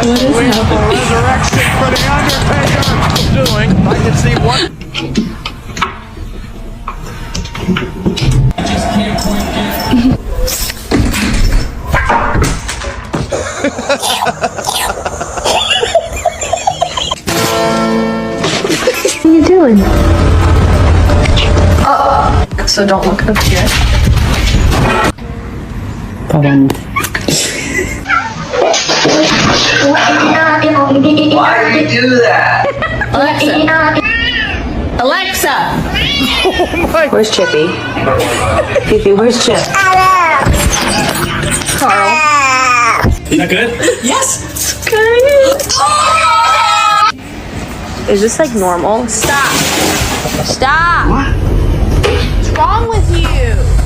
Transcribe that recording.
Resurrection for the Undertaker. Doing. I can see one. What are you doing? Oh, so don't look up here. Why do you do that? Alexa! Where's Chippy? Fifi, where's Chip? Carl. Is that good? Yes! It's good. Is this like normal? Stop! Stop! What? What's wrong with you?